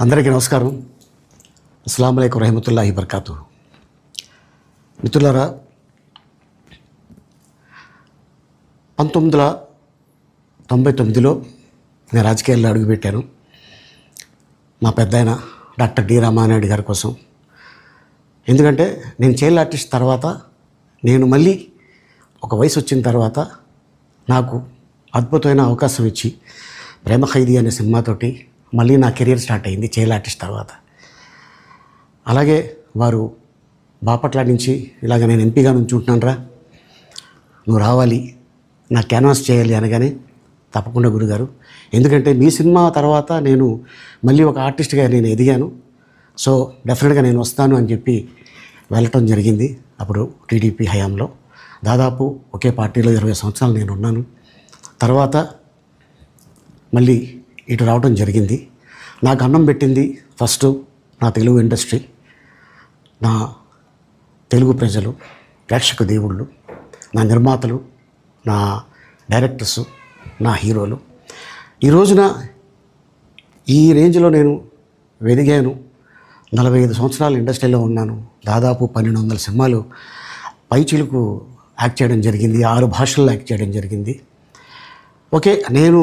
అందరికీ నమస్కారం. అస్సలాము అలైకుం రహమతుల్లాహి బర్కాతు. మిత్రులారా, 1999లో నేను రాజకీయాల్లో అడుగుపెట్టాను. మా పెద్దాయన డాక్టర్ డి రామానాయుడు గారి కోసం. ఎందుకంటే నేను చైల్డ్ ఆర్టిస్ట్ తర్వాత నేను మళ్ళీ ఒక వయసు వచ్చిన తర్వాత నాకు అద్భుతమైన అవకాశం ఇచ్చి ప్రేమ ఖైదీ అనే సినిమాతోటి మళ్ళీ నా కెరీర్ స్టార్ట్ అయింది చైల్డ్ ఆర్టిస్ట్ తర్వాత. అలాగే వారు బాపట్ల నుంచి ఇలాగ నేను ఎంపీగా నుంచుంటున్నాను రా, నువ్వు రావాలి, నా క్యాన్వాస్ చేయాలి అనగానే తప్పకుండా గురుగారు, ఎందుకంటే మీ సినిమా తర్వాత నేను మళ్ళీ ఒక ఆర్టిస్ట్గా నేను ఎదిగాను, సో డెఫినెట్గా నేను వస్తాను అని చెప్పి వెళ్ళటం జరిగింది. అప్పుడు టీడీపీ హయాంలో దాదాపు ఒకే పార్టీలో 20 సంవత్సరాలు నేను ఉన్నాను. తర్వాత మళ్ళీ ఇటు రావడం జరిగింది. నాకు అన్నం పెట్టింది ఫస్ట్ నా తెలుగు ఇండస్ట్రీ, నా తెలుగు ప్రజలు, ప్రేక్షక దేవుళ్ళు, నా నిర్మాతలు, నా డైరెక్టర్సు, నా హీరోలు. ఈ రోజున ఈ రేంజ్లో నేను ఎదిగాను. 45 సంవత్సరాలు ఇండస్ట్రీలో ఉన్నాను. దాదాపు 1200 సినిమాలు పైచిలుకు యాక్ట్ చేయడం జరిగింది. 6 భాషల్లో యాక్ట్ చేయడం జరిగింది. ఓకే, నేను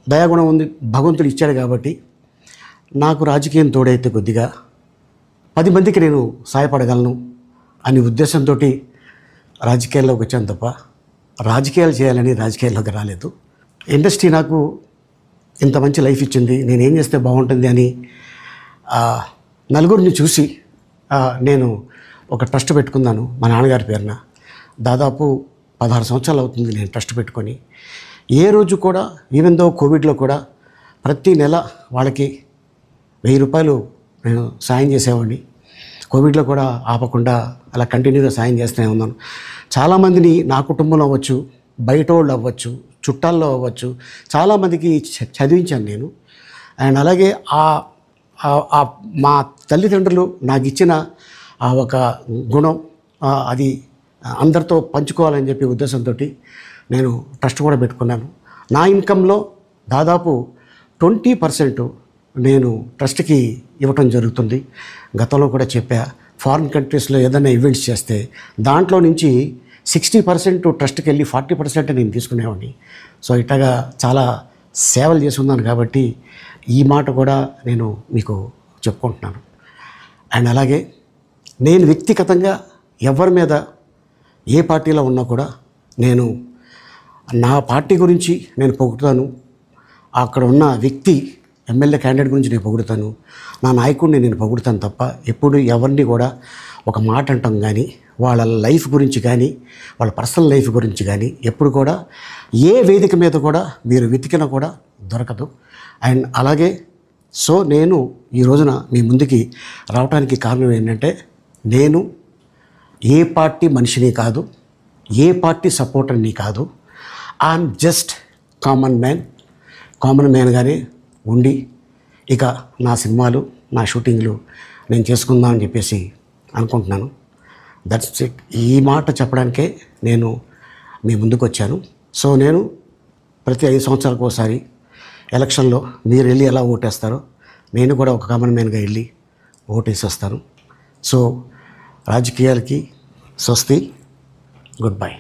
దయాగుణం ఉంది, భగవంతుడు ఇచ్చాడు కాబట్టి నాకు రాజకీయం తోడైతే కొద్దిగా 10 మందికి నేను సహాయపడగలను అనే ఉద్దేశంతో రాజకీయాల్లోకి వచ్చాను తప్ప రాజకీయాలు చేయాలని రాజకీయాల్లోకి రాలేదు. ఇండస్ట్రీ నాకు ఇంత మంచి లైఫ్ ఇచ్చింది, నేనేం చేస్తే బాగుంటుంది అని నలుగురిని చూసి నేను ఒక ట్రస్ట్ పెట్టుకున్నాను మా నాన్నగారి పేరున. దాదాపు 16 సంవత్సరాలు అవుతుంది నేను ట్రస్ట్ పెట్టుకొని. ఏ రోజు కూడా, ఈవెన్ దో కోవిడ్లో కూడా ప్రతి నెల వాళ్ళకి 1000 రూపాయలు నేను సాయం చేసేవాడిని. కోవిడ్లో కూడా ఆపకుండా అలా కంటిన్యూగా సాయం చేస్తూనే ఉన్నాను. చాలామందిని నా కుటుంబంలో అవ్వచ్చు, బయట వాళ్ళు అవ్వచ్చు, చుట్టాల్లో అవ్వచ్చు, చాలామందికి చదివించాను నేను. అండ్ అలాగే మా తల్లిదండ్రులు నాకు ఇచ్చిన ఒక గుణం అది అందరితో పంచుకోవాలని చెప్పి ఉద్దేశంతో నేను ట్రస్ట్ కూడా పెట్టుకున్నాను. నా ఇన్కంలో దాదాపు 20% నేను ట్రస్ట్కి ఇవ్వటం జరుగుతుంది. గతంలో కూడా చెప్పా, ఫారిన్ కంట్రీస్లో ఏదైనా ఈవెంట్స్ చేస్తే దాంట్లో నుంచి 60% ట్రస్ట్కి వెళ్ళి 40% నేను తీసుకునేవాడిని. సో ఇట్లాగా చాలా సేవలు చేసి ఉన్నాను కాబట్టి ఈ మాట కూడా నేను మీకు చెప్పుకుంటున్నాను. అండ్ అలాగే నేను వ్యక్తిగతంగా ఎవరి మీద ఏ పార్టీలో ఉన్నా కూడా నేను నా పార్టీ గురించి నేను పొగుడుతాను, అక్కడ ఉన్న వ్యక్తి ఎమ్మెల్యే క్యాండిడేట్ గురించి నేను పొగుడుతాను, నా నాయకుడిని నేను పొగుడుతాను తప్ప ఎప్పుడు ఎవరిని కూడా ఒక మాట అంటాం కానీ వాళ్ళ లైఫ్ గురించి కానీ వాళ్ళ పర్సనల్ లైఫ్ గురించి కానీ ఎప్పుడు కూడా ఏ వేదిక మీద కూడా మీరు వెతికినా కూడా దొరకదు. అండ్ అలాగే సో నేను ఈ రోజున మీ ముందుకి రావడానికి కారణం ఏంటంటే, నేను ఏ పార్టీ మనిషిని కాదు, ఏ పార్టీ సపోర్టర్ని కాదు, ఐఎమ్ జస్ట్ కామన్ మ్యాన్గానే ఉండి ఇక నా సినిమాలు, నా షూటింగ్లు నేను చేసుకుందాం అని చెప్పేసి అనుకుంటున్నాను. That's it. ఈ మాట చెప్పడానికే నేను మీ ముందుకు వచ్చాను. సో నేను ప్రతి 5 సంవత్సరాలకు ఒకసారి ఎలక్షన్లో మీరు వెళ్ళి ఎలా ఓటేస్తారో నేను కూడా ఒక కామన్ మ్యాన్గా వెళ్ళి ఓటేసి వస్తాను. సో రాజకీయాలకి స్వస్తి, గుడ్ బై.